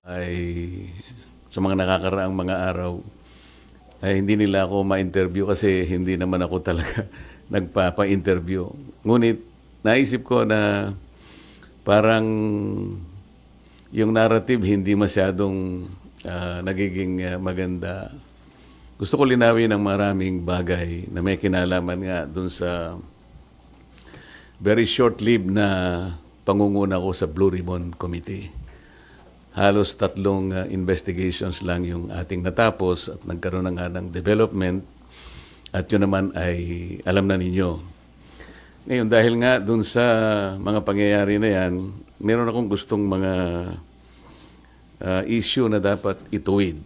ay sa mga nakakaraang mga araw ay hindi nila ako ma-interview kasi hindi naman ako talaga nagpapa-interview. Ngunit naisip ko na parang yung narrative hindi masyadong nagiging maganda. Gusto ko linawin ang maraming bagay na may kinalaman nga dun sa very short-lived na pangunguna ko sa Blue Ribbon Committee. Halos 3 investigations lang yung ating natapos at nagkaroon na nga ng development at yun naman ay alam na ninyo. Ngayon, dahil nga dun sa mga pangyayari na yan, meron akong gustong mga issue na dapat ituwid.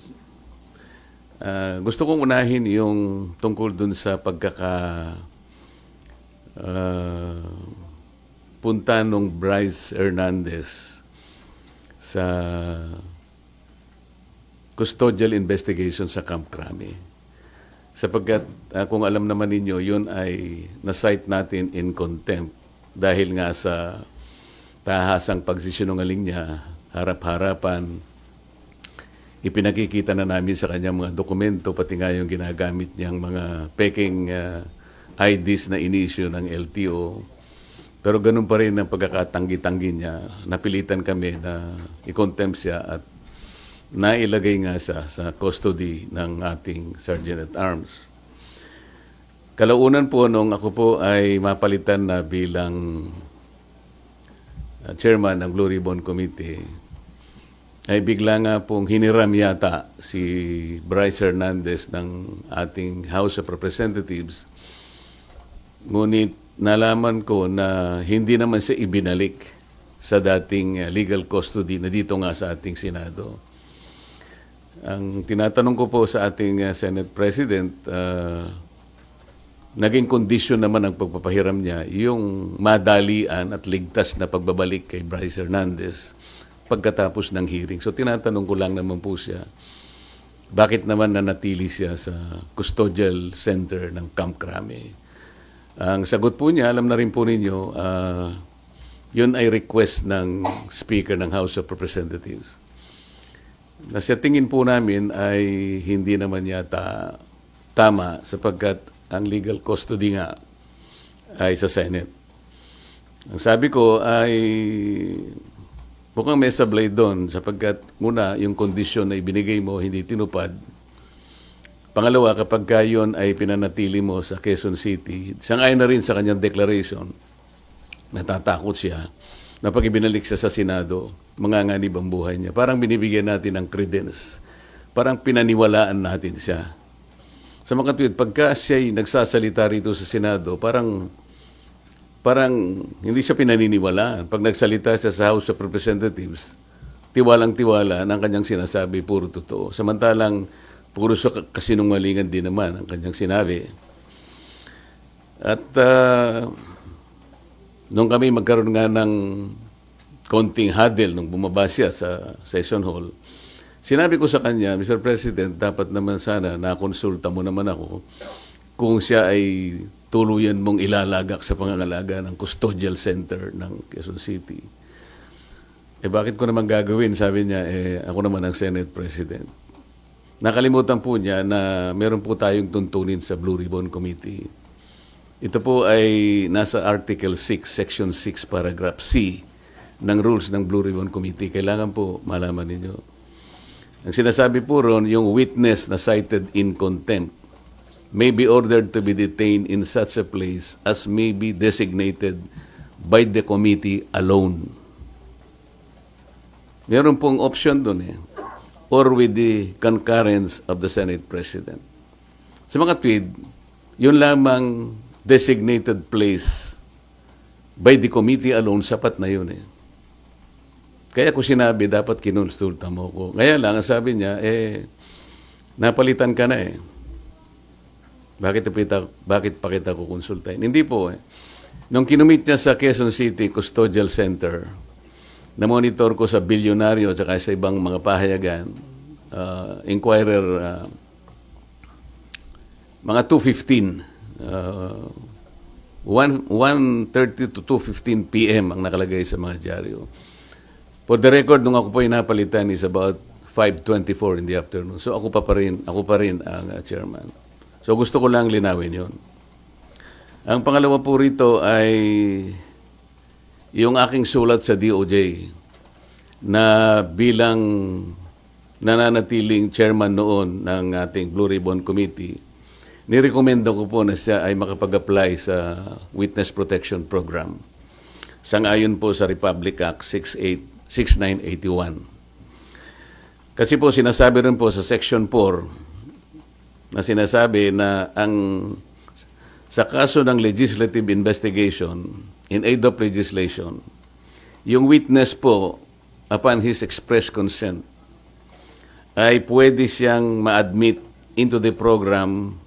Gusto kong unahin yung tungkol dun sa punta nung Bryce Hernandez sa custodial investigation sa Camp Crame. Sapagkat kung alam naman ninyo, yun ay na-cite natin in contempt dahil nga sa tahasang pagsisinungaling niya, harap-harapan, ipinakikita na namin sa kanya mga dokumento, pati nga yung ginagamit niyang mga peking IDs na inisyu ng LTO. Pero ganun pa rin ang pagkakatanggi-tanggi niya. Napilitan kami na i-contempt siya at nailagay nga siya sa custody ng ating Sergeant at Arms. Kalaunan po nung ako po ay mapalitan na bilang chairman ng Blue Ribbon Committee, ay bigla nga pong hiniram yata si Bryce Hernandez ng ating House of Representatives. Ngunit nalaman ko na hindi naman siya ibinalik sa dating legal custody na dito nga sa ating Senado. Ang tinatanong ko po sa ating Senate President, naging kondisyon naman ang pagpapahiram niya yung madalian at ligtas na pagbabalik kay Bryce Hernandez pagkatapos ng hearing. So tinatanong ko lang naman po siya, bakit naman nanatili siya sa custodial center ng Camp Crame? Ang sagot po niya, alam na rin po ninyo, yun ay request ng Speaker ng House of Representatives. Na sa tingin po namin ay hindi naman yata tama sapagkat ang legal custody nga ay sa Senate. Ang sabi ko ay mukhang may sablay doon sapagkat muna yung kondisyon na ibinigay mo hindi tinupad. Pangalawa, kapag yun ay pinanatili mo sa Quezon City, sangayon na rin sa kanyang declaration, natatakot siya na pag ibinalik siya sa Senado, manganganib ang buhay niya. Parang binibigyan natin ng credence. Parang pinaniwalaan natin siya. Sa mga tweet, pagka siya'y nagsasalita rito sa Senado, parang hindi siya pinaniniwalaan. Pag nagsalita siya sa House of Representatives, tiwalang-tiwala ng kanyang sinasabi, puro totoo. Samantalang, puro kasinungalingan din naman ang kanyang sinabi. At nung kami magkaroon nga ng konting huddle nung bumaba siya sa session hall, sinabi ko sa kanya, Mr. President, dapat naman sana nakonsulta mo naman ako kung siya ay tuluyan mong ilalagak sa pangangalaga ng custodial center ng Quezon City. Bakit ko naman gagawin? Sabi niya, ako naman ang Senate President. Nakalimutan po niya na meron po tayong tuntunin sa Blue Ribbon Committee. Ito po ay nasa Article 6, Section 6, Paragraph C ng rules ng Blue Ribbon Committee. Kailangan po malaman ninyo. Ang sinasabi po ron, yung witness na cited in contempt may be ordered to be detained in such a place as may be designated by the committee alone. Meron pong option doon or with the concurrence of the Senate President. Sa mga tweet, yun lamang designated place by the committee alone, sapat na yun Kaya ko sinabi, dapat kinonsulta mo ko. Kaya lang, sabi niya, napalitan ka na Bakit pa kita kukonsultahin? Hindi po Nung kinumit niya sa Quezon City Custodial Center, na-monitor ko sa bilyonaryo at sa ibang mga pahayagan, Inquirer, mga 2:15, 1:30 to 2:15 p.m. ang nakalagay sa mga dyaryo. For the record, nung ako po napalitan is about 5:24 in the afternoon. So ako pa rin ang chairman. So gusto ko lang linawin yon. Ang pangalawa po rito ay yung aking sulat sa DOJ na bilang nananatiling chairman noon ng ating Blue Ribbon Committee, nirekomenda ko po na siya ay makapag-apply sa Witness Protection Program. Sangayon po sa Republic Act 6981. Kasi po sinasabi rin po sa Section 4 na sinasabi na sa kaso ng legislative investigation in aid of legislation, yung witness po, upon his express consent, ay pwede siyang ma-admit into the program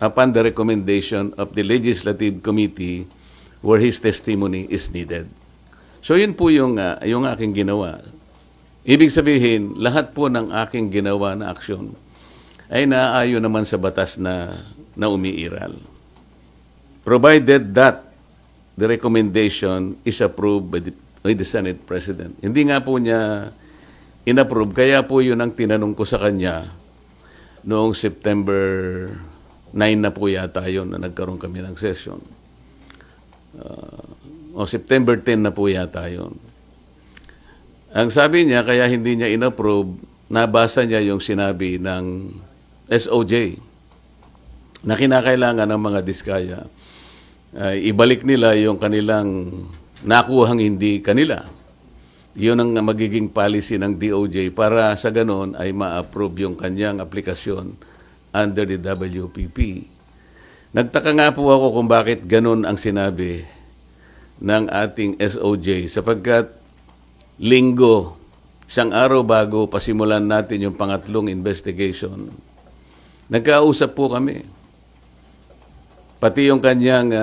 upon the recommendation of the Legislative Committee where his testimony is needed. So yun po yung aking ginawa. Ibig sabihin, lahat po ng aking ginawa na aksyon ay naaayon naman sa batas na umiiral. Provided that the recommendation is approved by the Senate President. Hindi nga po niya inapprove, kaya po yun ang tinanong ko sa kanya noong September 9 na po yata yun na nagkaroon kami ng session. O September 10 na po yata yun. Ang sabi niya, kaya hindi niya inapprove, nabasa niya yung sinabi ng SOJ na kinakailangan ng mga diskaya. Ibalik nila yung kanilang nakuhang hindi kanila. Yun ang magiging policy ng DOJ para sa ganon ay ma-approve yung kanyang aplikasyon under the WPP. Nagtaka nga po ako kung bakit ganon ang sinabi ng ating SOJ sapagkat linggo, isang araw bago pasimulan natin yung pangatlong investigation, nagkausap po kami. Pati yung kanyang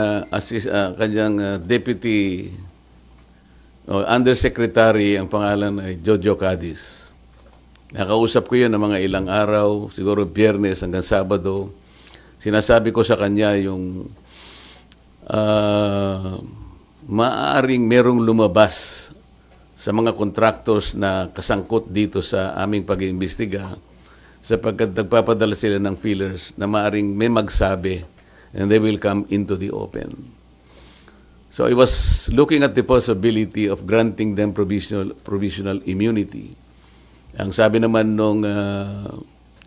deputy undersecretary, ang pangalan ay Jojo Cadiz. Nakausap ko yun ng mga ilang araw, siguro Biyernes hanggang Sabado. Sinasabi ko sa kanya yung maaaring merong lumabas sa mga contractors na kasangkot dito sa aming pag-iimbestiga sapagkat nagpapadala sila ng feelers na maaaring may magsabi and they will come into the open. So I was looking at the possibility of granting them provisional immunity. Ang sabi naman nung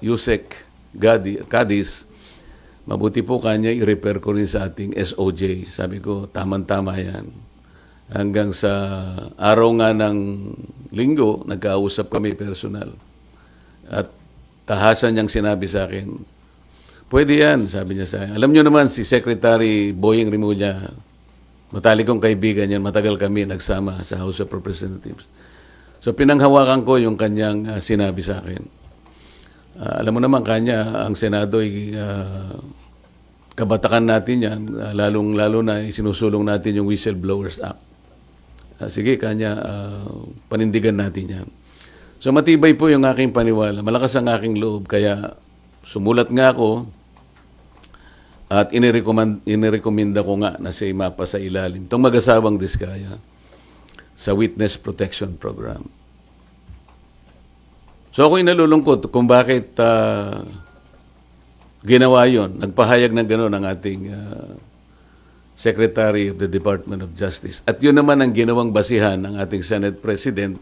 Yusek Cadiz, mabuti po kanya i-repair ko rin sa ating SOJ. Sabi ko, tama-tama yan. Hanggang sa araw nga ng linggo, nagkausap kami personal. At tahasan niyang sinabi sa akin, pwede yan, sabi niya sa akin. Alam niyo naman, si Secretary Boying Rimulya, matalikong kaibigan yan, matagal kami nagsama sa House of Representatives. So pinanghawakan ko yung kanyang sinabi sa akin. Alam mo naman kanya, ang Senado ay kabatakan natin yan, lalong-lalo na sinusulong natin yung Whistleblowers Act. Sige, kanya, panindigan natin yan. So matibay po yung aking paniwala, malakas ang aking loob, kaya sumulat nga ako at inirekomenda ko nga na siya mapasa ilalim itong mag-asawang diskaya sa Witness Protection Program. So ako'y nalulungkot kung bakit ginawa yon. Nagpahayag ng gano'n ang ating Secretary of the Department of Justice. At yun naman ang ginawang basihan ng ating Senate President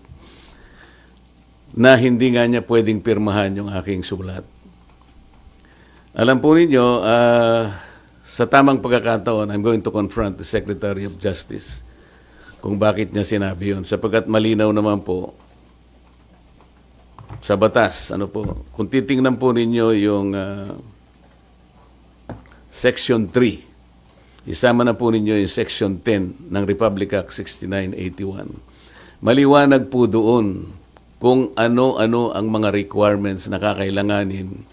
na hindi nga niya pwedeng pirmahan yung aking sulat. Alam po ninyo, sa tamang pagkakataon, I'm going to confront the Secretary of Justice kung bakit niya sinabi yun. Sapagkat malinaw naman po sa batas. Kung titingnan po ninyo yung Section 3, isama na po ninyo yung Section 10 ng Republic Act 6981. Maliwanag po doon kung ano-ano ang mga requirements na kakailanganin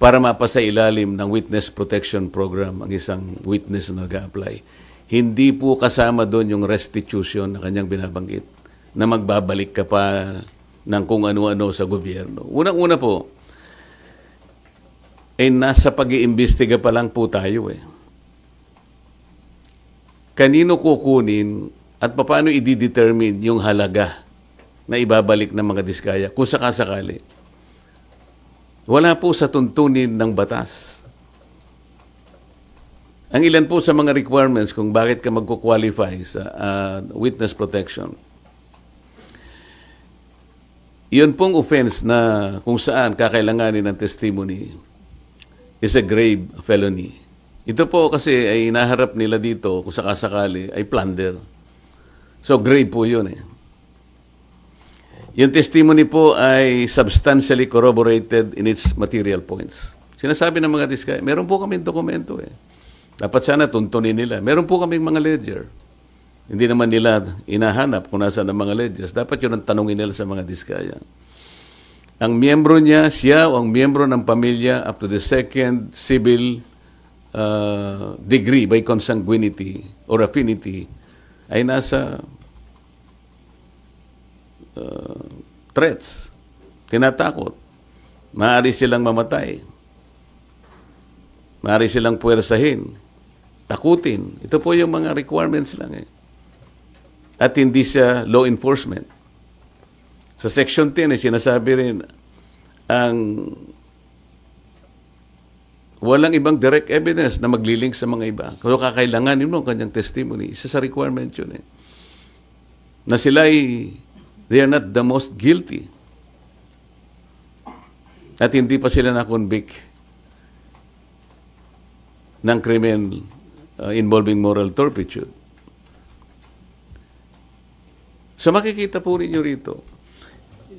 para mapasa ilalim ng Witness Protection Program ang isang witness na nag-a-apply. Hindi po kasama doon yung restitution na kanyang binabanggit na magbabalik ka pa ng kung ano-ano sa gobyerno. Unang-una po, nasa pag-iimbestiga pa lang po tayo . Kanino kukunin at paano i-determine yung halaga na ibabalik ng mga diskaya kung sakasakali. Wala po sa tuntunin ng batas. Ang ilan po sa mga requirements kung bakit ka magko-qualify sa witness protection. Iyon pong offense na kung saan kakailanganin ng testimony is a grave felony. Ito po kasi ay naharap nila dito kung sakasakali ay plunder. So grave po yun eh. Yung testimony po ay substantially corroborated in its material points. Sinasabi ng mga diskaya, meron po kaming dokumento eh. Dapat sana tuntunin nila. Meron po kaming mga ledger. Hindi naman nila inahanap kung nasa ng mga ledgers. Dapat yun ang tanongin nila sa mga diskaya. Ang miyembro niya, siya o ang miyembro ng pamilya up to the second civil degree by consanguinity or affinity ay nasa threats, tinatakot. Maaari silang mamatay. Maaari silang puwersahin, takutin. Ito po yung mga requirements lang eh. At hindi siya law enforcement. Sa Section 10 ay sinasabi rin ang walang ibang direct evidence na maglilink sa mga iba. Kung kakailanganin mo ang kanyang testimony, isa sa requirement yun eh. Na sila they are not the most guilty. At hindi pa sila na-convict ng krimen involving moral turpitude. So makikita po ninyo rito,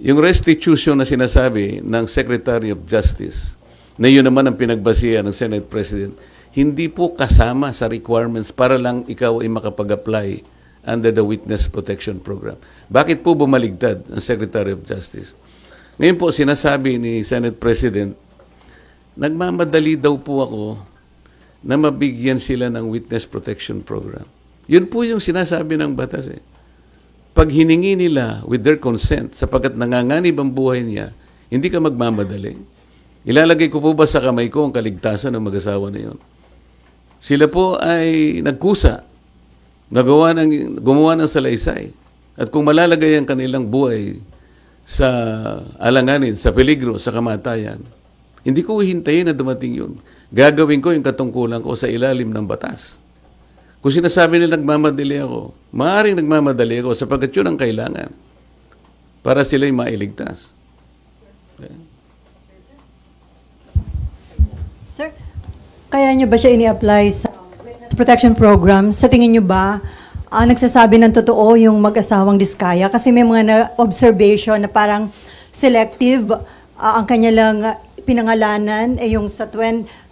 yung restitution na sinasabi ng Secretary of Justice, na yun naman ang pinagbasihan ng Senate President, hindi po kasama sa requirements para lang ikaw ay makapag-apply under the Witness Protection Program. Bakit po bumaligtad ang Secretary of Justice? Ngayon po, sinasabi ni Senate President, nagmamadali daw po ako na mabigyan sila ng Witness Protection Program. Yun po yung sinasabi ng batas eh. Pag hiningi nila with their consent, sapagkat nanganganib ang buhay niya, hindi ka magmamadali. Ilalagay ko po ba sa kamay ko ang kaligtasan ng mag-asawa na yun? Sila po ay nagkusa, gumawa ng salaysay. At kung malalagay ang kanilang buhay sa alanganin, sa peligro, sa kamatayan, hindi ko hihintayin na dumating yun. Gagawin ko yung katungkulan ko sa ilalim ng batas. Kung sinasabi nila nagmamadali ako, maaaring nagmamadali ako sapagkat yun ang kailangan para sila'y mailigtas. Okay. Sir, kaya nyo ba siya ini-apply sa Witness Protection Program? Sa tingin nyo ba, nagsasabi ng totoo yung mag-asawang Diskaya? Kasi may mga observation na parang selective ang kanya lang pinangalanan yung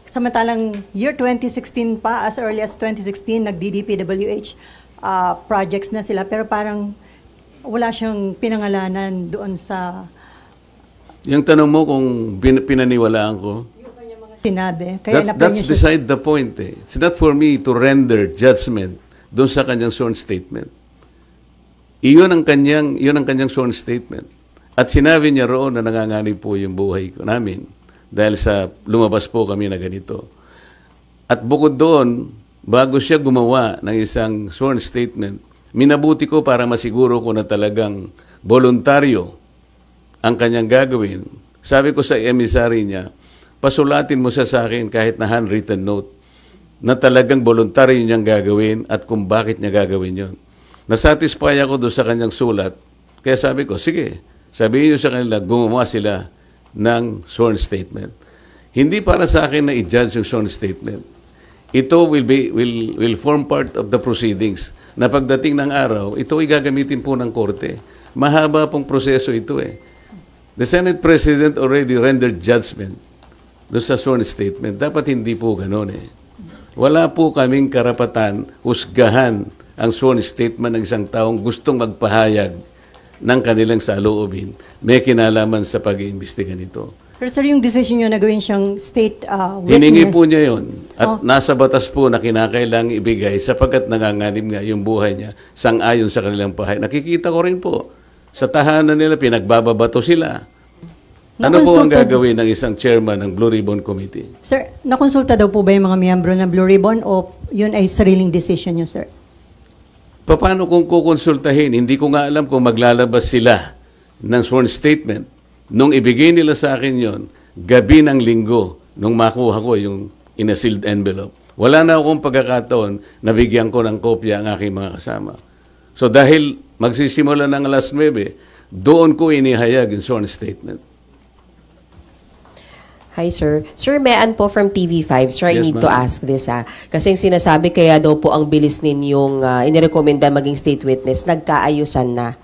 samantalang year 2016 pa, as early as 2016, nag-DDPWH projects na sila, pero parang wala siyang pinangalanan doon sa... Yung tanong mo kung pinaniwalaan ko, yung kanya mga sinabi. Kaya that's beside the point eh. It's not for me to render judgment doon sa kanyang sworn statement. Iyon ang kanyang sworn statement. At sinabi niya roon na nanganganib po yung buhay ko namin. Dahil sa lumabas po kami na ganito. At bukod doon, bago siya gumawa ng isang sworn statement, minabuti ko para masiguro ko na talagang voluntaryo ang kanyang gagawin. Sabi ko sa emissary niya, pasulatin mo sa akin kahit na handwritten note na talagang voluntaryo niyang gagawin at kung bakit niya gagawin yon. Nasatisfy ako doon sa kanyang sulat. Kaya sabi ko, sige, sabihin niyo sa kanila, gumawa sila ng sworn statement. Hindi para sa akin na i-judge yung sworn statement. Ito will form part of the proceedings na pagdating ng araw, ito ay gagamitin po ng korte. Mahaba pong proseso ito eh. The Senate President already rendered judgment doon sa sworn statement. Dapat hindi po ganun eh. Wala po kaming karapatan husgahan ang sworn statement ng isang taong gustong magpahayag ng kanilang saloobin, may kinalaman sa pag-iimbestiga nito. Pero sir, yung decision nyo na gawin siyang state witness... Hiningi po niya yun. At nasa batas po na kinakailangang ibigay sapagkat nanganganib nga yung buhay niya sang-ayon sa kanilang pahay. Nakikita ko rin po, sa tahanan nila, pinagbababato sila. Ano po ang gagawin ng isang chairman ng Blue Ribbon Committee? Sir, nakonsulta daw po ba yung mga miyembro ng Blue Ribbon o yun ay sariling decision nyo, sir? Paano kung kukonsultahin? Hindi ko nga alam kung maglalabas sila ng sworn statement. Nung ibigay nila sa akin yon, gabi ng linggo, nung makuha ko yung in a sealed envelope, wala na akong pagkakataon na bigyan ko ng kopya ang aking mga kasama. So dahil magsisimula ng alas 9, doon ko inihayag yung sworn statement. Hi, sir. Sir Mean po from TV5. Sir, I Yes, need to ma'am. ask this, ha. Kasi yung sinasabi, kaya daw po ang bilis ninyong inirekomenda maging state witness, nagkaayusan na.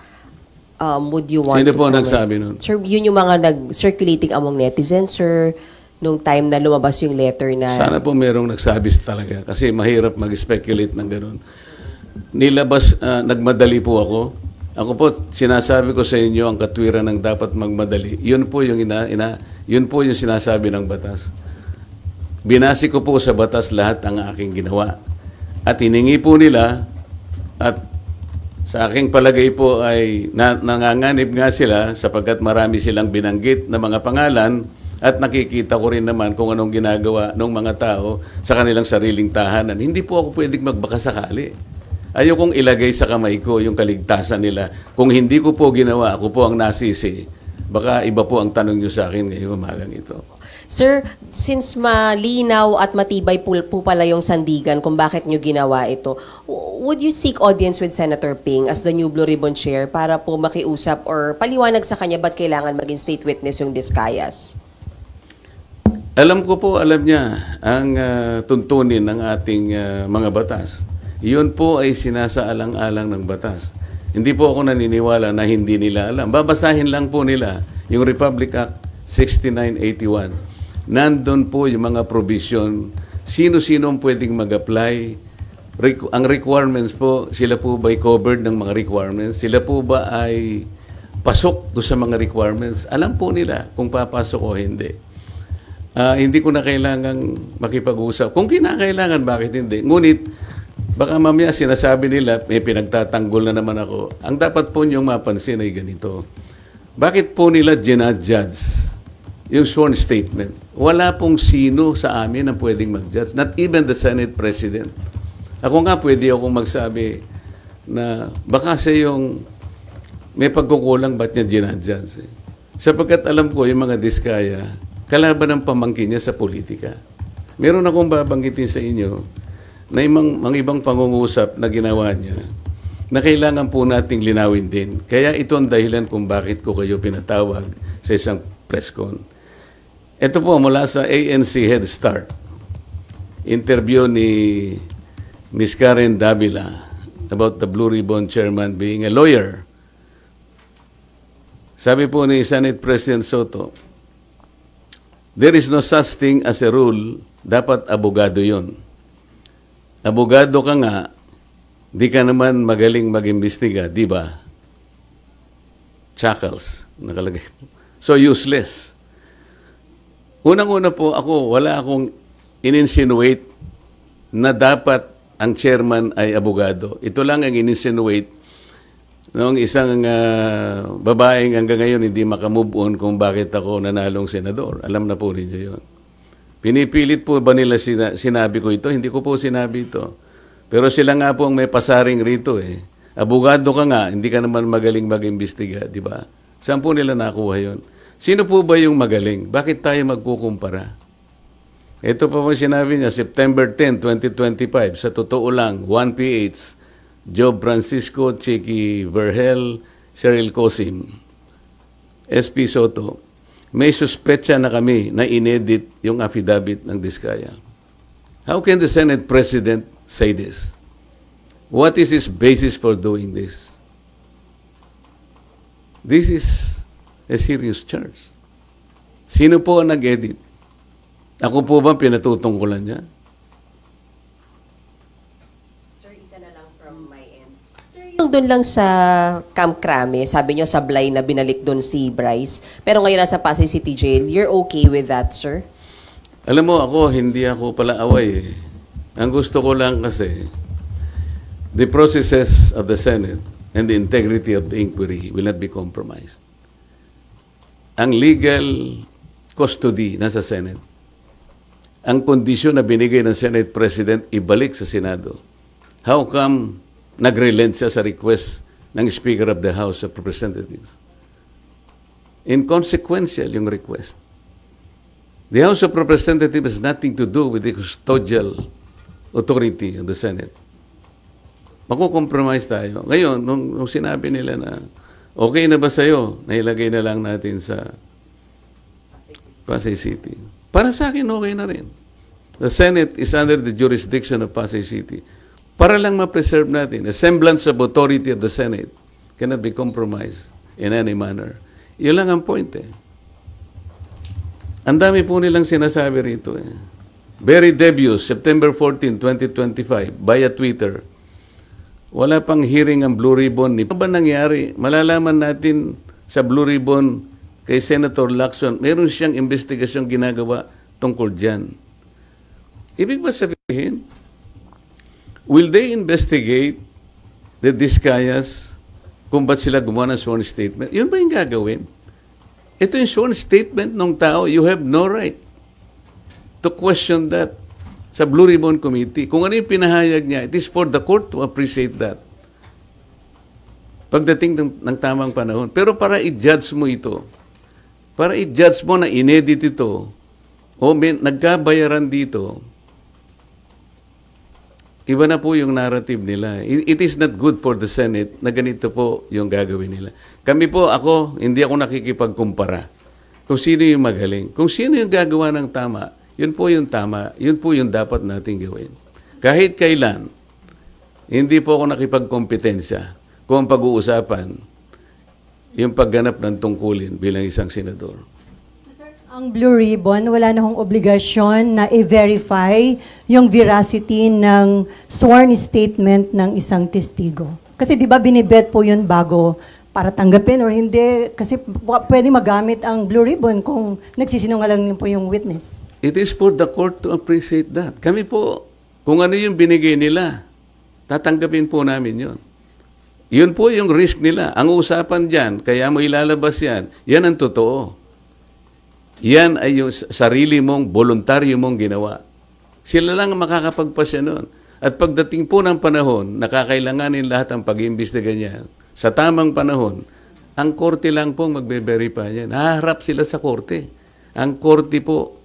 Would you want Sino to po comment? nagsabi nun? Sir, yun yung mga nag-circulating among netizens, sir, nung time na lumabas yung letter na... Sana po merong nagsabi talaga kasi mahirap mag-speculate ng ganun. Nilabas, nagmadali po ako. Ako po, sinasabi ko sa inyo ang katwiran ng dapat magmadali. Yun po yung yun po yung sinasabi ng batas. Binasi ko po sa batas lahat ang aking ginawa. At hiningi po nila at sa aking palagay po ay nanganganib nga sila sapagkat marami silang binanggit na mga pangalan at nakikita ko rin naman kung anong ginagawa ng mga tao sa kanilang sariling tahanan. Hindi po ako pwedeng magbakasakali. Ayokong ilagay sa kamay ko yung kaligtasan nila. Kung hindi ko po ginawa, ako po ang nasisi. Baka iba po ang tanong nyo sa akin ngayong umagang ito. Sir, since malinaw at matibay po pala yung sandigan kung bakit nyo ginawa ito, would you seek audience with Senator Ping as the new Blue Ribbon Chair para po makiusap or paliwanag sa kanya ba't kailangan maging state witness yung Discayas? Alam ko po, alam niya ang tuntunin ng ating mga batas. Iyon po ay sinasaalang-alang ng batas. Hindi po ako naniniwala na hindi nila alam. Babasahin lang po nila yung Republic Act 6981. Nandun po yung mga provision. Sino-sino ang pwedeng mag-apply. Ang requirements po, sila po ba ay covered ng mga requirements? Sila po ba ay pasok do sa mga requirements? Alam po nila kung papasok o hindi. Hindi ko na kailangang makipag-usap. Kung kinakailangan, bakit hindi? Ngunit, baka mamaya sinasabi nila, may pinagtatanggol na naman ako. Ang dapat po niyong mapansin ay ganito. Bakit po nila ginadjudge yung sworn statement? Wala pong sino sa amin ang pwedeng mag-judge. Not even the Senate President. Ako nga pwede akong magsabi na baka siya yung may pagkukulang ba't niya ginadjudge. Sapagkat alam ko yung mga Diskaya, kalaban ng pamangkin niya sa politika. Meron akong babanggitin sa inyo na mga ibang pangungusap na ginawa niya na kailangan po nating linawin din. Kaya ito ang dahilan kung bakit ko kayo pinatawag sa isang press con. Ito po mula sa ANC Head Start. Interview ni Ms. Karen Davila about the Blue Ribbon Chairman being a lawyer. Sabi po ni Senate President Soto, there is no such thing as a rule, dapat abogado yun. Abogado ka nga, di ka naman magaling mag-imbestiga, di ba? Chuckles, nakalagay. So useless. Unang-una po ako, wala akong in-insinuate na dapat ang chairman ay abogado. Ito lang ang in-insinuate noong isang babaeng hanggang ngayon hindi makamove on kung bakit ako nanalong senador. Alam na po ninyo yun. Pinipilit po ba nila sinabi ko ito? Hindi ko po sinabi ito. Pero sila nga po ang may pasaring rito eh. Abogado ka nga, hindi ka naman magaling mag-imbestiga, di ba? Saan po nila nakuha yun? Sino po ba yung magaling? Bakit tayo magkukumpara? Ito pa po sinabi niya, September 10, 2025, sa totoo lang, 1PH, Job Francisco, Chicky Vergel, Cheryl Cosim, SP Soto, may suspetsa na kami na inedit yung affidavit ng Diskaya. How can the Senate President say this? What is his basis for doing this? This is a serious charge. Sino po ang nag-edit? Ako po ba pinatutungkulan niya? Sir, isa na lang from my end. Sir, yung doon lang sa Camp Crame, sabi nyo sablay na binalik doon si Bryce, pero ngayon nasa Pasay City Jail, you're okay with that, sir? Alam mo, hindi ako pala away eh. Ang gusto ko lang kasi, the processes of the Senate and the integrity of the inquiry will not be compromised. Ang legal custody nasa Senate. Ang kondisyon na binigay ng Senate President, ibalik sa Senado. How come nag-relent siya sa request ng Speaker of the House of Representatives. Inconsequential yung request. The House of Representatives has nothing to do with the custodial authority of the Senate. Makukompromise tayo. Ngayon, nung sinabi nila na okay na ba sa'yo, nailagay na lang natin sa Pasay City. Para sa akin, okay na rin. The Senate is under the jurisdiction of Pasay City. Para lang ma-preserve natin, a semblance of authority of the Senate cannot be compromised in any manner. Yun lang ang point eh. Ang dami po nilang sinasabi rito eh. Very debut, September 14, 2025, via Twitter. Wala pang hearing ang Blue Ribbon. Ano ba nangyari? Malalaman natin sa Blue Ribbon kay Senator Lacson, meron siyang investigasyong ginagawa tungkol dyan. Ibig ba sabihin, will they investigate the Discayas kung ba't sila gumawa ng sworn statement? Yun ba yung gagawin? Ito yung sworn statement ng tao, you have no right to question that sa Blue Ribbon Committee. Kung ano yung pinahayag niya, it is for the court to appreciate that. Pagdating ng tamang panahon. Pero para i-judge mo ito, para i-judge mo na inedit ito, o nagkabayaran dito, iba na po yung narrative nila. It is not good for the Senate na ganito po yung gagawin nila. Kami po, hindi ako nakikipagkumpara kung sino yung magaling. Kung sino yung gagawa ng tama, yun po yung tama, yun po yung dapat natin gawin. Kahit kailan, hindi po ako nakipagkompetensya kung pag-uusapan yung pagganap ng tungkulin bilang isang senador. Ang Blue Ribbon, wala na hong obligasyon na i-verify yung veracity ng sworn statement ng isang testigo. Kasi di ba binibet po yun bago para tanggapin or hindi? Kasi pwede magamit ang Blue Ribbon kung nagsisinungaling po yung witness. It is for the court to appreciate that. Kami po, kung ano yung binigay nila, tatanggapin po namin yun. Yun po yung risk nila. Ang usapan dyan, kaya mo ilalabas yan, yan ang totoo. Yan ay yung sarili mong, voluntaryo mong ginawa. Sila lang ang makakapagpasya nun. At pagdating po ng panahon, nakakailanganin lahat ang pag-iimbestiga niyan. Sa tamang panahon, ang korte lang pong magbe-verify yan. Haharap sila sa korte. Ang korte po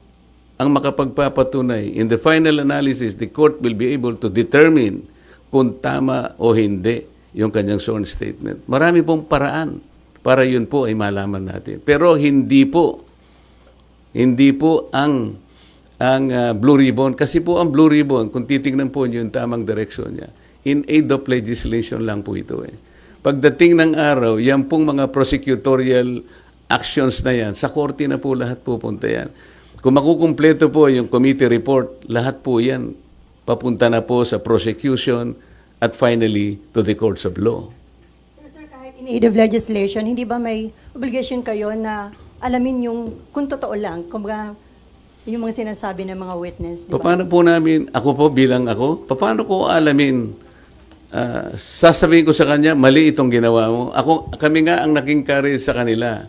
ang makapagpapatunay. In the final analysis, the court will be able to determine kung tama o hindi yung kanyang sworn statement. Marami pong paraan para yun po ay malaman natin. Pero hindi po ang Blue Ribbon, kasi po ang Blue Ribbon, kung titingnan po niyo yung tamang direksyon niya, in aid of legislation lang po ito eh. Pagdating ng araw, yan pong mga prosecutorial actions na yan, sa korte na po lahat pupunta yan. Kung makukumpleto po yung committee report, lahat po yan papunta na po sa prosecution at finally to the courts of law. Pero sir, kahit in aid of legislation, hindi ba may obligation kayo na alamin yung kung totoo lang, kumbaga yung mga sinasabi ng mga witness, di ba? Paano po namin, ako po bilang ako, paano ko alamin, sasabihin ko sa kanya, mali itong ginawa mo. Kami nga ang naging carry sa kanila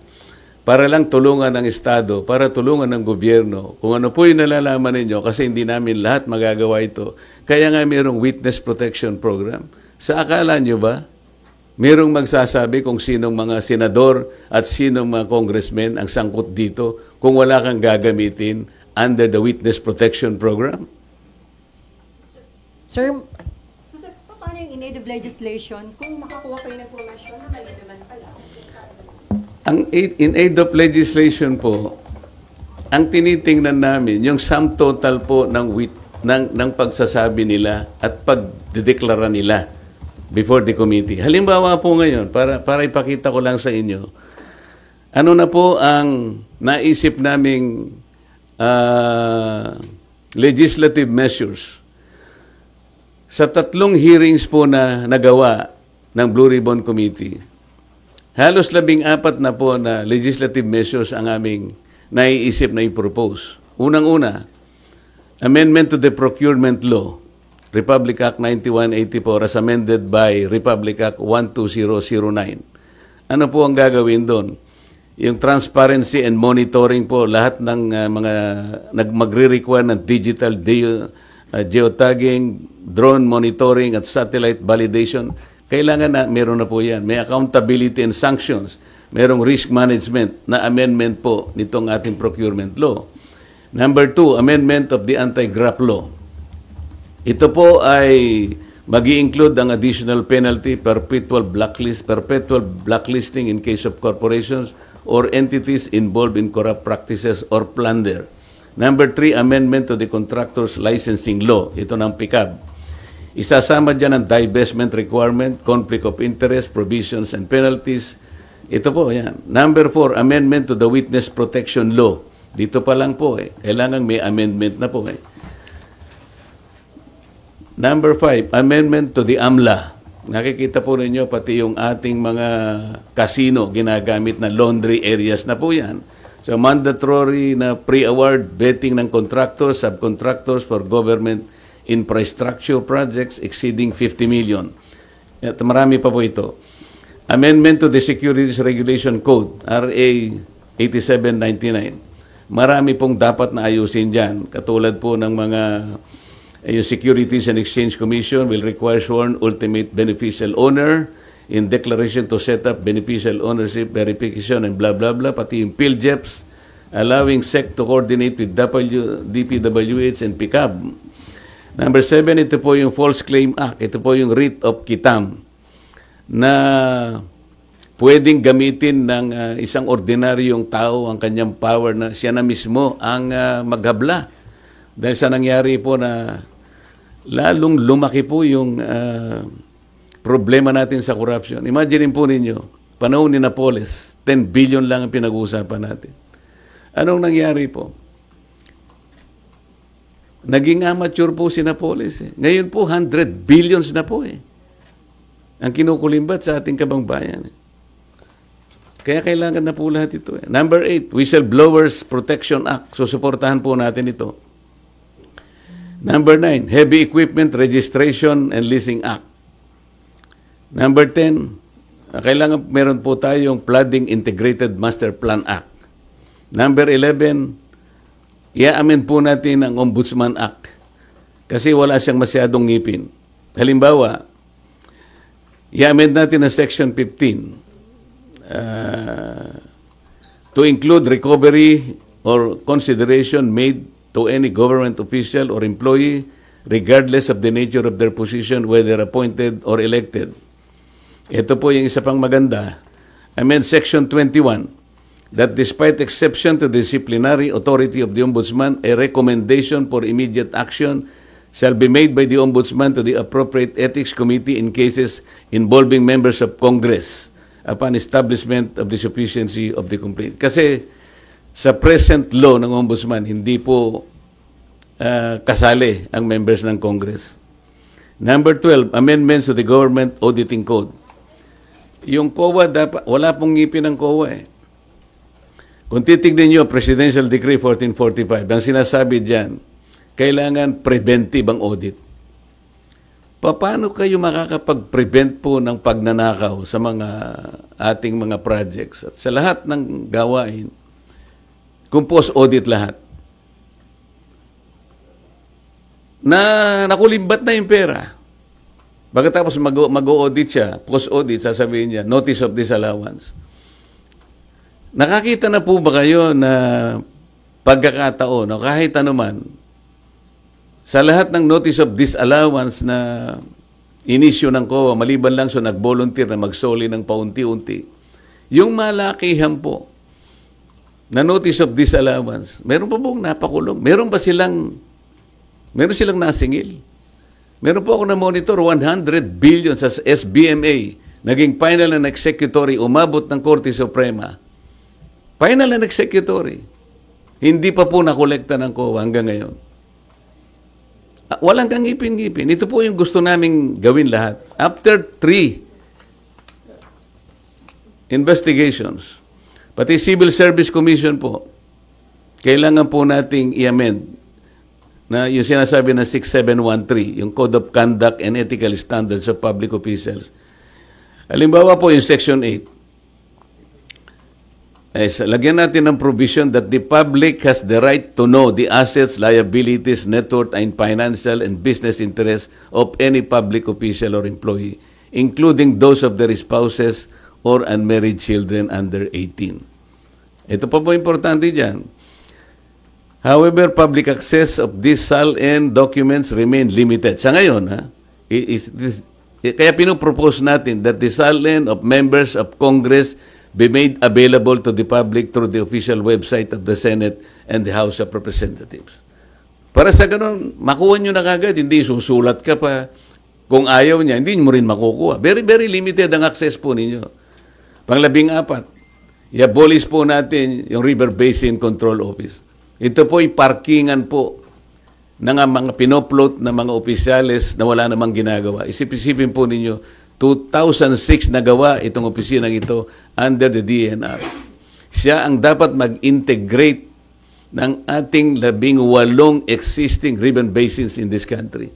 para lang tulungan ng Estado, para tulungan ng gobyerno. Kung ano po yung nalalaman ninyo, kasi hindi namin lahat magagawa ito. Kaya nga mayroong Witness Protection Program. Sa akala nyo ba, mayroong magsasabi kung sinong mga senador at sinong mga congressmen ang sangkot dito kung wala kang gagamitin under the Witness Protection Program? Sir, So sir, paano yung in aid of legislation kung makakuha kayo ng informasyon na mali naman pala? Ang in aid of legislation po, ang tinitingnan namin, yung sum total po ng pagsasabi nila at pagdedeklara nila before the committee. Halimbawa po ngayon, para ipakita ko lang sa inyo, ano na po ang naisip naming legislative measures. Sa 3 hearings po na nagawa ng Blue Ribbon Committee, halos 14 na po na legislative measures ang aming naiisip na i-propose. Unang-una, amendment to the Procurement Law, Republic Act 9184 as amended by Republic Act 12009. Ano po ang gagawin doon? Yung transparency and monitoring po, lahat ng mga magre-require ng digital geotagging, drone monitoring at satellite validation. Kailangan na, meron na po yan. May accountability and sanctions. Merong risk management na amendment po nitong ating procurement law. Number 2, amendment of the anti-graft law. Ito po ay mag-i-include ang additional penalty, perpetual blacklisting in case of corporations or entities involved in corrupt practices or plunder. Number 3, amendment to the contractors licensing law. Ito ng PICAB. Isasama dyan ang divestment requirement, conflict of interest, provisions, and penalties. Ito po, yan. Number 4, amendment to the witness protection law. Dito pa lang po kailangan may amendment na po Number 5, amendment to the AMLA. Nakikita po ninyo pati yung ating mga casino ginagamit na laundry areas na po yan. So mandatory na pre-award betting ng contractors, subcontractors for government infrastructure projects exceeding 50 million. At marami pa po ito. Amendment to the Securities Regulation Code, RA 8799. Marami pong dapat na ayusin dyan. Katulad po ng mga yung Securities and Exchange Commission will require sworn ultimate beneficial owner in declaration to set up beneficial ownership verification and blah blah blah. Pati yung PhilJeps allowing SEC to coordinate with DPWH and PICAB. Number 7, ito po yung False Claim Act. Ito po yung writ of quitam na pwedeng gamitin ng isang ordinaryong tao ang kanyang power na siya na mismo ang maghabla. Dahil sa nangyari po na lalong lumaki po yung problema natin sa corruption. Imagine po ninyo, panahon ni Napoles, 10 billion lang ang pinag-uusapan natin. Anong nangyari po? Naging amateur po si Napoles. Ngayon po, 100 billions na po ang kinukulimbat sa ating kabangbayan. Kaya kailangan na po lahat ito. Number 8, Whistleblowers Protection Act. Susuportahan po natin ito. Number 9, Heavy Equipment Registration and Leasing Act. Number 10, kailangan meron po tayong Flooding Integrated Master Plan Act. Number 11, i-amend po natin ang Ombudsman Act kasi wala siyang masyadong ngipin. Halimbawa, i-amend natin ang Section 15 to include recovery or consideration made to any government official or employee regardless of the nature of their position, whether appointed or elected. Ito po yung isa pang maganda. Amend Section 21 that despite exception to the disciplinary authority of the Ombudsman, a recommendation for immediate action shall be made by the Ombudsman to the appropriate Ethics Committee in cases involving members of Congress upon establishment of the sufficiency of the complaint. Kasi sa present law ng Ombudsman, hindi po kasali ang members ng Congress. Number 12, amendments to the Government Auditing Code. Yung COA, dapat, wala pong ngipin ng COA Kung titignan nyo, Presidential Decree 1445, ang sinasabi dyan, kailangan preventive ang audit. Paano kayo makakapag-prevent po ng pagnanakaw sa mga ating mga projects? At sa lahat ng gawain, kung post-audit lahat, na nakulimbat na yung pera. Pagkatapos mag-audit siya, post-audit, sasabihin niya, notice of disallowance. Nakakita na po ba kayo na pagkakataon, o kahit anuman, sa lahat ng notice of disallowance na inisyo ng COA, maliban lang so nag-volunteer na magsoli ng paunti-unti, yung malakihan po na notice of disallowance, meron pa pong napakulong? Meron silang nasingil? Meron po ako na-monitor, 100 billion sa SBMA, naging final and executory, umabot ng Korte Suprema. Final and executory. Hindi pa po nakolekta ng COA hanggang ngayon. Walang kang ngipin-ngipin. Ito po yung gusto naming gawin lahat. After 3 investigations, pati Civil Service Commission po, kailangan po nating i-amend na yung sinasabi na 6713, yung Code of Conduct and Ethical Standards of Public Officials. Halimbawa po yung Section 8. lagyan natin ng provision that the public has the right to know the assets, liabilities, net worth, and financial and business interests of any public official or employee, including those of their spouses or unmarried children under 18. Ito pa po importante dyan. However, public access of these SALN documents remain limited. Sa ngayon, kaya pinopropose natin that the SALN of members of Congress be made available to the public through the official website of the Senate and the House of Representatives. Para sa ganun, makuha nyo na kagad, hindi susulat ka pa. Kung ayaw niya, hindi mo rin makukuha. Very, very limited ang access po ninyo. Pang-14, i-abolish po natin yung River Basin Control Office. Ito po ay parkingan po ng mga pinoplot na mga opisyales na wala namang ginagawa. Isip-isipin po ninyo, 2006 nagawa itong opisinang ito under the DNR. Siya ang dapat mag-integrate ng ating 18 existing river basins in this country.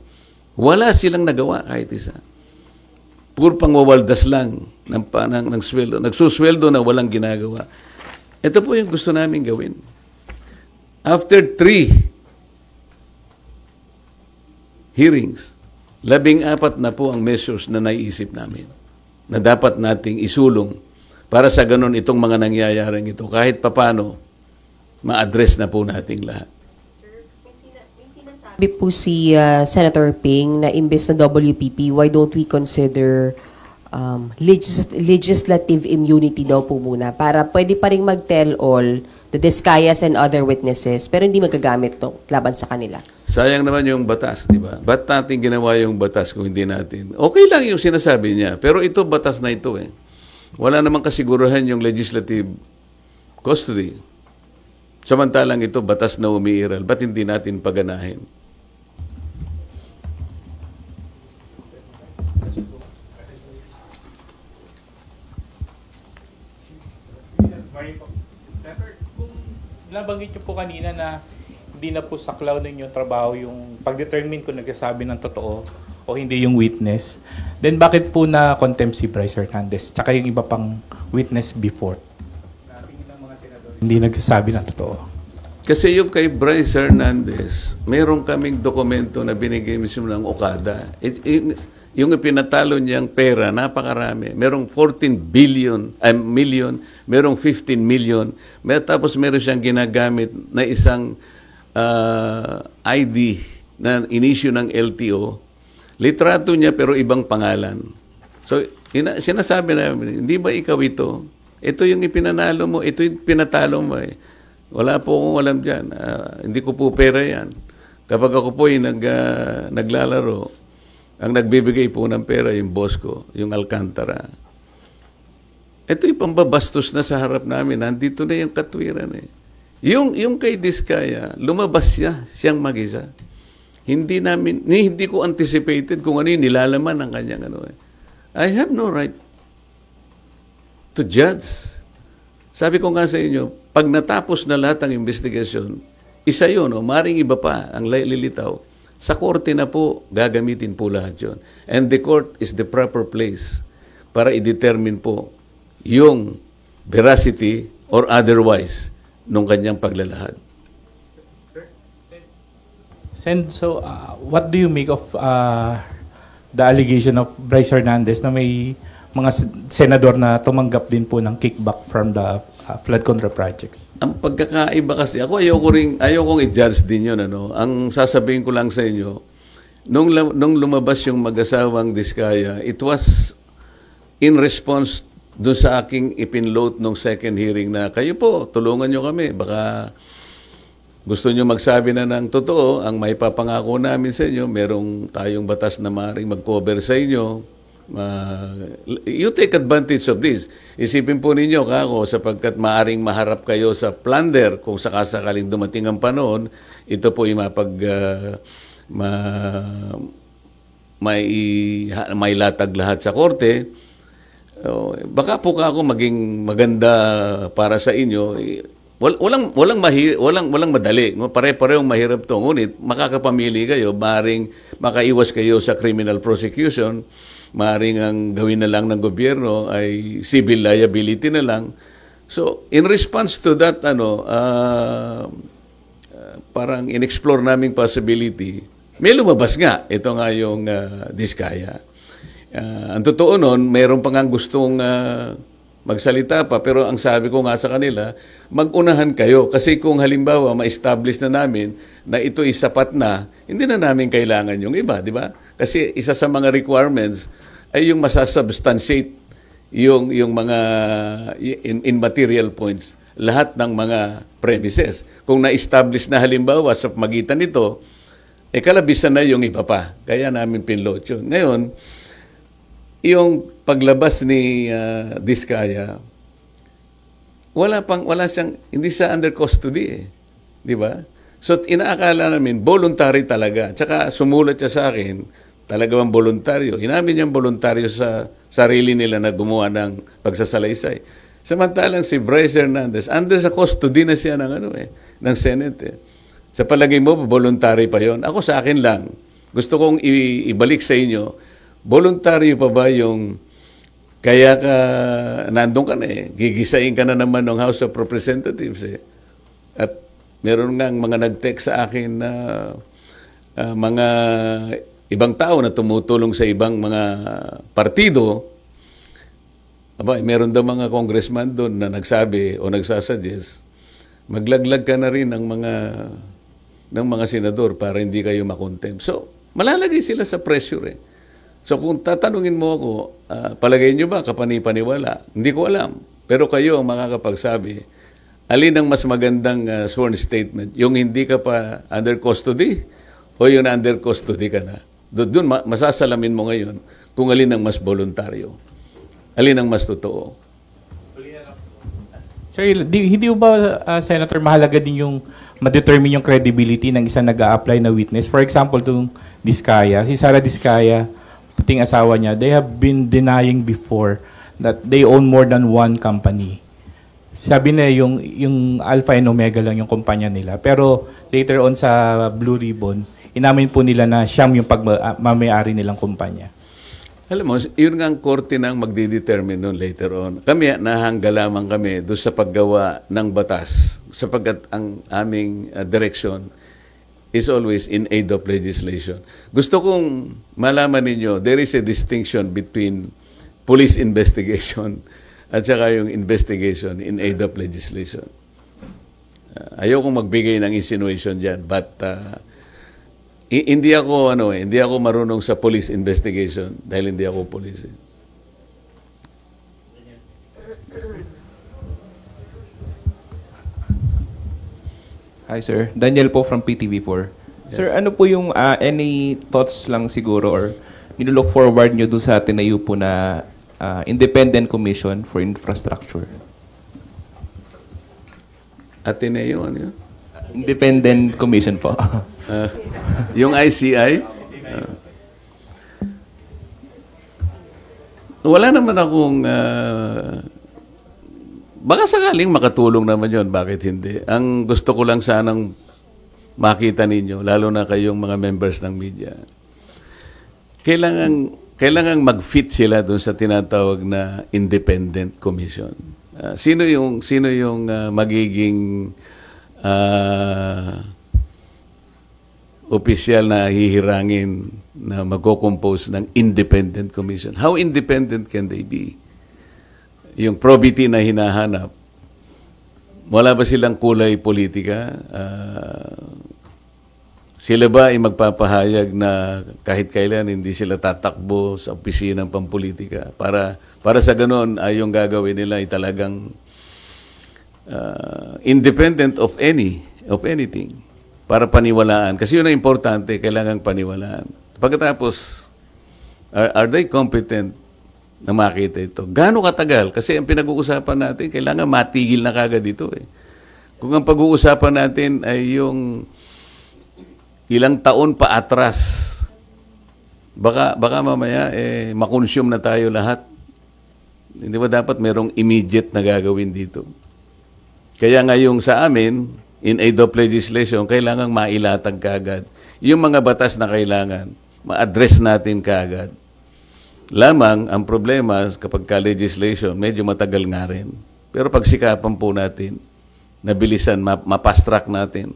Wala silang nagawa kahit isa. Puro pangwawaldas lang ng sweldo. Nagsusweldo na walang ginagawa. Ito po yung gusto namin gawin. After 3 hearings, 14 na po ang measures na naiisip namin na dapat nating isulong para sa ganun itong mga nangyayaring ito. Kahit papano, ma-address na po nating lahat. Sir, may sinasabi po si Senator Ping na imbes na WPP, why don't we consider legislative immunity daw po muna para pwede pa rin mag-tell all the Discayas and other witnesses pero hindi magagamit to laban sa kanila. Sayang naman yung batas, di ba? Ba't natin ginawa yung batas kung hindi natin? Okay lang yung sinasabi niya, pero ito batas na ito eh. Wala namang kasiguruhan yung legislative custody. Samantalang ito batas na umiiral, ba't hindi natin paganahin? Nabanggit niyo po kanina na hindi na po saklaw ninyo trabaho yung pag-determine kung nagsasabi ng totoo o hindi yung witness. Then bakit po na contempt si Bryce Hernandez tsaka yung iba pang witness before? Hindi nagsasabi ng totoo. Kasi yung kay Bryce Hernandez, meron kaming dokumento na binigay mismo ng Okada. Yung ipinatalo niyang pera, napakarami. Merong 14 million, merong 15 million. Tapos meron siyang ginagamit na isang ID na inisyu ng LTO. Litrato niya pero ibang pangalan. So, sinasabi namin, hindi ba ikaw ito? Ito yung ipinanalo mo, ito yung pinatalo mo eh. Wala po akong alam dyan. Hindi ko po pera yan. Kapag ako po yung naglalaro, ang nagbibigay po ng pera yung boss ko, yung Alcantara. Ito yung pambabastos na sa harap namin. Nandito na yung katwiran eh. Yung kay Diskaya, lumabas siyang mag-isa. Hindi ko anticipated kung ano yung nilalaman ng kanyang ano eh. I have no right to judge. Sabi ko nga sa inyo, pag natapos na lahat ng investigasyon, isa yun, maring iba pa ang lilitaw. Sa korte na po, gagamitin po lahat yun. And the court is the proper place para i-determine po yung veracity or otherwise nung kanyang paglalahad. So, what do you make of the allegation of Bryce Hernandez na may mga senador na tumanggap din po ng kickback from the flood control projects? Ang pagkakaiba kasi, ayokong i-judge din yun. Ang sasabihin ko lang sa inyo, nung lumabas yung mag-asawang Diskaya, it was in response doon sa aking ipinload nung second hearing na, kayo po, tulungan nyo kami. Baka gusto nyo magsabi na ng totoo, ang may papangako namin sa inyo, merong tayong batas na maaaring mag-cover sa inyo. You take advantage of this. Isipin po ninyo kako sapagkat maaring maharap kayo sa plunder kung sakasakaling dumating ang panahon, ito po yung may latag lahat sa korte. Baka po kako maging maganda para sa inyo. Walang madali. Pare-parehong mahirap to. Ngunit makakapamili kayo, maaring makaiwas kayo sa criminal prosecution. Maaring ang gawin na lang ng gobyerno ay civil liability na lang. So, in response to that, parang in-explore naming possibility, may lumabas nga. Ito nga yung Diskaya. Ang totoo nun, mayroon pa nga gustong magsalita pa, pero ang sabi ko nga sa kanila, mag-unahan kayo. Kasi kung halimbawa, ma-establish na namin na ito ay sapat na, hindi na namin kailangan yung iba, di ba? Kasi isa sa mga requirements ay yung masasubstantiate yung mga in material points, lahat ng mga premises. Kung na-establish na halimbawa sa magitan nito, kalabisan na yung iba pa. Kaya namin pinload yun. Ngayon, yung paglabas ni Diskaya, wala siyang, hindi siya under custody eh. Di ba? So, inaakala namin, voluntary talaga. Tsaka sumulat siya sa akin, talaga bang voluntaryo. Inamin niyang voluntaryo sa sarili nila na gumawa ng pagsasalaysay. Samantalang si Bryce Hernandez, under sa custody na siya ng Senate eh. Sa palagay mo, voluntary pa yon? Ako sa akin lang. Gusto kong ibalik sa inyo, voluntaryo pa ba yung kaya ka nandun ka na eh, gigisain ka na naman ng House of Representatives eh. At meron nga mga nag-text sa akin na mga ibang tao na tumutulong sa ibang mga partido. Meron daw mga congressman doon na nagsabi o nagsasuggest, maglaglag ka na rin ng mga senador para hindi kayo makontempt. So, malalagay sila sa pressure eh. So kung tatanungin mo ako, palagay nyo ba kapani-paniwala? Hindi ko alam. Pero kayo ang makakapagsabi, alin ang mas magandang sworn statement? Yung hindi ka pa under custody o yung under custody ka na? Doon masasalamin mo ngayon kung alin ang mas voluntaryo. Alin ang mas totoo. Sir, hindi ba, Senator, mahalaga din yung ma-determine yung credibility ng isang nag-a-apply na witness? For example, itong Diskaya, si Sara Diskaya, pating asawa niya, they have been denying before that they own more than one company. Sabi na yung Alpha and Omega lang yung kumpanya nila. Pero later on sa Blue Ribbon, inamin po nila na siyam yung pagmamayari nilang kumpanya. Alam mo, yun nga ang korte nang magdidetermine nun later on. Kami, nahangga lamang kami doon sa paggawa ng batas sapagkat ang aming direction is always in aid of legislation. Gusto kong malaman ninyo, there is a distinction between police investigation at saka yung investigation in aid of legislation. Ayokong magbigay ng insinuation dyan, but hindi ako marunong sa police investigation dahil hindi ako police. Hi sir, Daniel po from PTV4. Yes. Sir, ano po yung any thoughts lang siguro or nilook forward nyo doon sa tinayo po na Independent Commission for Infrastructure? Ateneo, ano yun? Independent Commission po. Yung ICI? Wala naman akong baka sakaling makatulong naman yon, bakit hindi? Ang gusto ko lang sanang makita ninyo, lalo na kayong mga members ng media, kailangan mag-fit sila doon sa tinatawag na Independent Commission. Sino yung magiging opisyal na hihirangin na magko-compose ng Independent Commission? How independent can they be? Yung probity na hinahanap, wala ba silang kulay politika? Sila ba ay magpapahayag na kahit kailan hindi sila tatakbo sa opisinang pampolitika? Para sa ganoon ay yung gagawin nila ay talagang independent of anything. Para paniwalaan. Kasi yun ang importante, kailangang paniwalaan. Pagkatapos, are they competent na makita ito? Gaano katagal? Kasi ang pinag-uusapan natin, kailangan matigil na kagad ito eh. Kung ang pag-uusapan natin ay yung ilang taon pa atras, baka mamaya makonsume na tayo lahat. Hindi ba dapat merong immediate na gagawin dito? Kaya ngayong sa amin, in aid of legislation, kailangang mailatag kaagad. Yung mga batas na kailangan, ma-address natin kaagad. Lamang, ang problema kapag ka-legislation, medyo matagal nga rin. Pero pagsikapan po natin, nabilisan, mapast-track natin,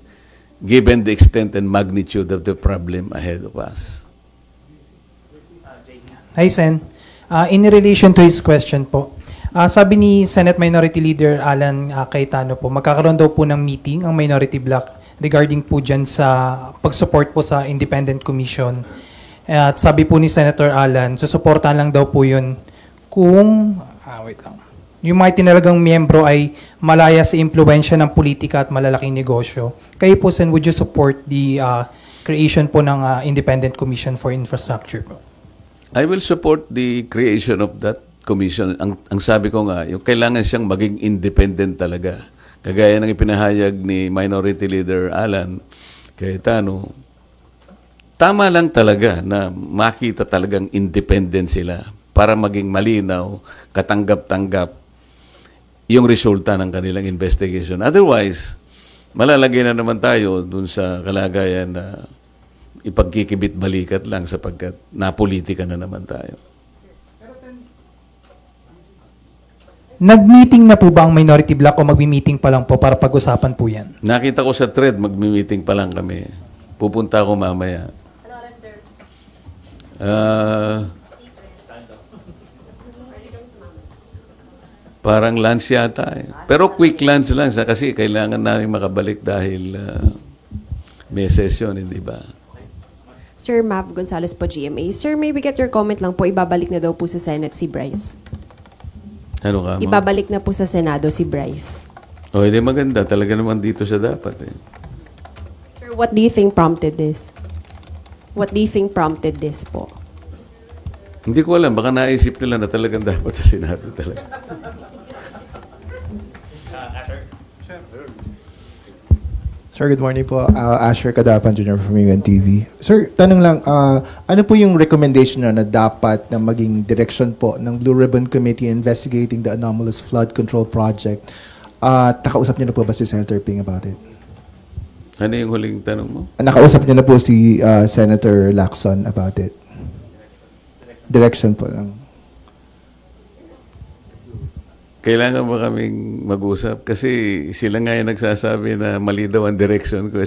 given the extent and magnitude of the problem ahead of us. Hi, Sen. In relation to his question po, sabi ni Senate Minority Leader Alan Cayetano po, magkakaroon daw po ng meeting ang minority bloc regarding po dyan sa pag-support po sa independent commission. At sabi po ni Senator Alan, susuportahan lang daw po yun kung, wait lang, yung mga tinalagang miyembro ay malaya sa impluensya ng politika at malalaking negosyo. Kayo po, Sen, would you support the creation po ng independent commission for infrastructure po? I will support the creation of that commission. Ang sabi ko nga, yung kailangan siyang maging independent talaga. Kagaya ng ipinahayag ni Minority Leader Alan Cayetano, tama lang talaga na makita talagang independent sila para maging malinaw, katanggap-tanggap yung resulta ng kanilang investigation. Otherwise, malalagay na naman tayo dun sa kalagayan na ipagkikibit-balikat lang sapagkat napolitika na naman tayo. Nag-meeting na po ba ang minority bloc o magmi-meeting pa lang po para pag-usapan po yan? Nakita ko sa thread, magmi-meeting pa lang kami. Pupunta ako mamaya. Ano oras, sir? Parang lunch yata eh. Pero quick lunch lang siya kasi kailangan namin makabalik dahil may session, hindi ba? Sir Mav Gonzalez po, GMA. Sir, may we get your comment lang po, ibabalik na daw po sa Senate si Bryce. Ano ka mo? Ibabalik na po sa Senado si Bryce. O, hindi maganda. Talaga naman dito siya dapat eh. Sir, what do you think prompted this? What do you think prompted this po? Hindi ko alam. Baka naisip nila na talagang dapat sa Senado talaga. Sir, good morning po. Asher Kadapan Jr. from UNTV. Sir, tanong lang, ano po yung recommendation na dapat na maging direction po ng Blue Ribbon Committee investigating the anomalous flood control project? Nakausap niyo na po ba si Senator Ping about it? Ano yung huling tanong mo? Nakausap niyo na po si Senator Lacson about it? Direction po lang. Kailangan ba kaming mag-usap? Kasi sila nga yung nagsasabi na mali daw ang direction ko.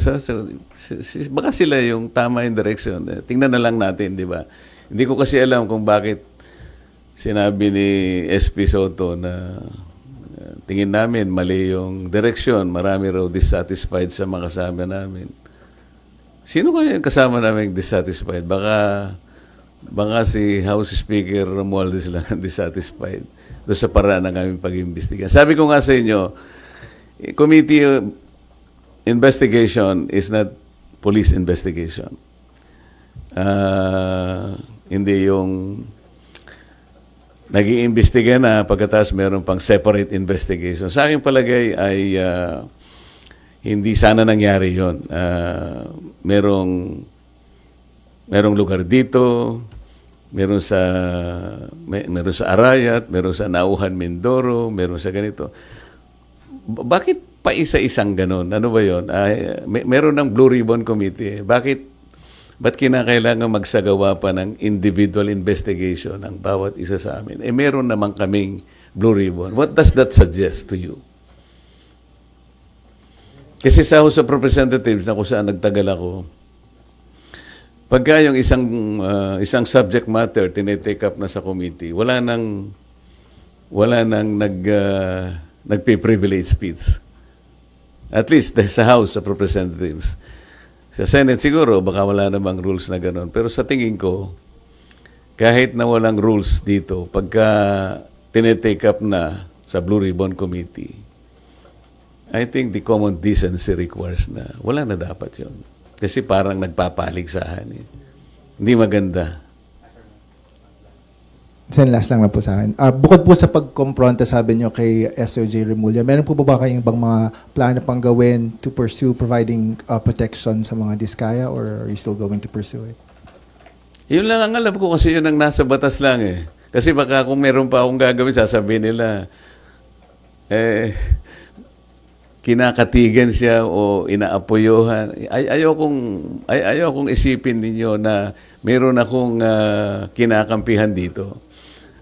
Baka sila yung tama yung direction. Tingnan na lang natin, di ba? Hindi ko kasi alam kung bakit sinabi ni SP Soto na tingin namin mali yung direction. Marami raw dissatisfied sa mga kasama namin. Sino kaya yung kasama namin dissatisfied? Baka si House Speaker Romualdez lang ang dissatisfied doon sa paraan ng aming pag-imbestiga. Sabi ko nga sa inyo, committee investigation is not police investigation. Hindi yung nag-iimbestiga na pagkatapos meron pang separate investigation. Sa aking palagay ay hindi sana nangyari yon. Merong lugar dito, meron sa Arayat, meron sa Nauhan, Mindoro, meron sa ganito. Bakit pa isa-isang ganon? Ano ba yun? Meron ng Blue Ribbon Committee. Ba't kinakailangan magsagawa pa ng individual investigation ng bawat isa sa amin? Meron naman kaming Blue Ribbon. What does that suggest to you? Kasi sa House of Representatives na kung saan nagtagal ako, pagka yung isang subject matter tinitake up na sa committee, wala nang nagpe-privilege speech. At least sa House of Representatives. Sa Senate siguro, baka wala namang rules na gano'n. Pero sa tingin ko, kahit na walang rules dito, pagka tinitake up na sa Blue Ribbon Committee, I think the common decency requires na wala na dapat yun. Kasi parang nagpapaligsahan eh. Hindi maganda. Sen, last lang na po sa akin. Bukod po sa pagkompronta, sabi niyo kay SOJ Remulla, meron po ba kayong ibang mga plano pang gawin to pursue providing protection sa mga diskaya, or are you still going to pursue it? Yun lang ang alam ko kasi yun ang nasa batas lang eh. Kasi baka kung meron pa akong gagawin, sasabihin nila, kinakatigan siya o inaapoyohan. Ayokong isipin ninyo na meron akong kinakampihan dito.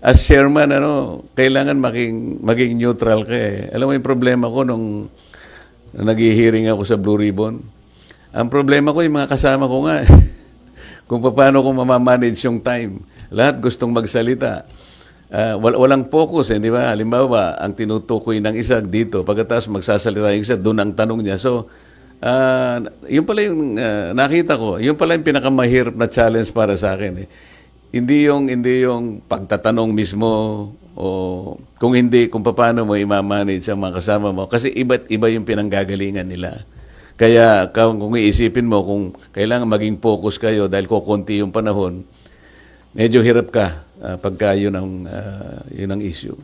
as chairman, kailangan maging neutral ka eh. Alam mo yung problema ko nung nag-hearing ako sa Blue Ribbon? Ang problema ko, yung mga kasama ko nga, kung paano ko mamamanage yung time. Lahat gustong magsalita. Walang focus, di ba? Halimbawa, ang tinutukoy ng isa dito, pagkatapos magsasalita yung isa, doon ang tanong niya. So, yun pala yung nakita ko, yun pala yung pinakamahirap na challenge para sa akin. Hindi yung pagtatanong mismo o kung paano mo i-manage ang mga kasama mo. Kasi iba't iba yung pinanggagalingan nila. Kaya kung iisipin mo kung kailangan maging focus kayo dahil kukunti yung panahon, medyo hirap ka pagka yun ang issue.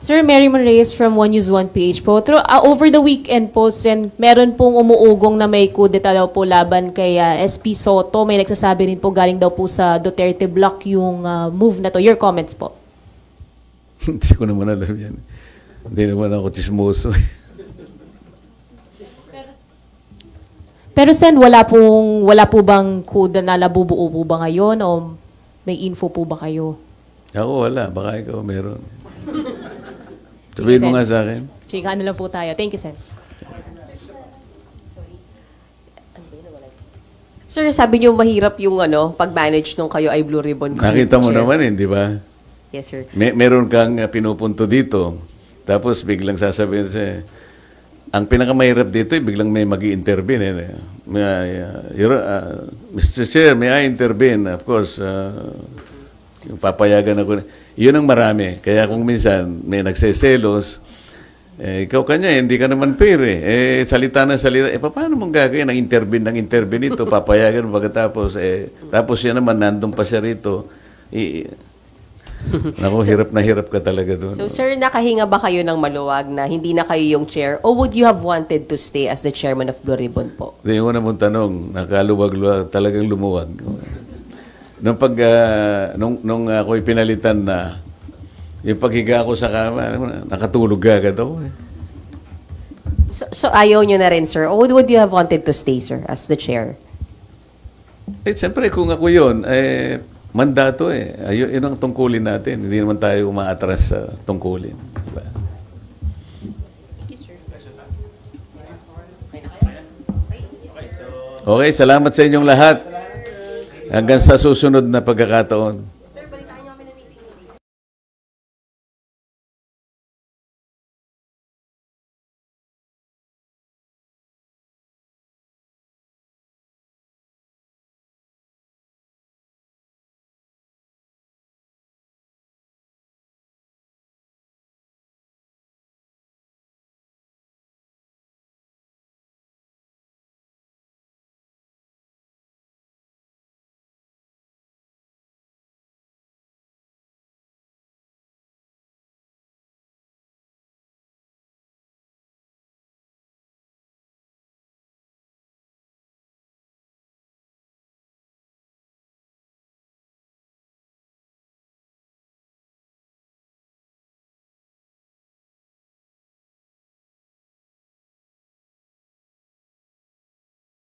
Sir, Mary Reyes from One News One PH po. Over the weekend po, meron pong umuugong na may kudeta daw po laban kay SP Soto. May nagsasabi rin po galing daw po sa Duterte Block yung move na to. Your comments po. Hindi ko naman alam yan. Hindi naman ako chismoso. Pero Sen, wala po bang kuda na labubuo po ba ngayon o may info po ba kayo? Ako wala, baka ikaw meron. Sabihin mo nga sa akin. Chika na lang po tayo. Thank you, Sen. Sir, sabi niyo mahirap yung pag-manage nung kayo ay Blue Ribbon Committee Nakita mo Chair. naman di ba? Yes, sir. Meron kang pinupunto dito. Tapos biglang sasabihin siya, ang pinakamahirap dito biglang may mag-i-intervene. Mr. Chair, may I intervene? Of course, yung papayagan ako. Yun ang marami. Kaya kung minsan may nagseselos, ikaw kanya, hindi ka naman fair salita na salita. Paano mong gagawin? Nang intervene ito, papayagan pagkatapos, tapos yan naman, nandun pa siya rito. Naku, hirap ka talaga doon. So, sir, nakahinga ba kayo ng maluwag na hindi na kayo yung chair? Or would you have wanted to stay as the chairman of Blue Ribbon po? Yung una mong tanong, nakaluwag, talagang lumuwag. Nung ako'y pinalitan na, yung paghiga ko sa kama, nakatulog agad ako So, ayaw nyo na rin, sir? Or would you have wanted to stay, sir, as the chair? Siyempre, kung ako yun, mandato yun ang tungkulin natin. Hindi naman tayo umaatras sa tungkulin. Diba? Okay, salamat sa inyong lahat. Hanggang sa susunod na pagkakataon.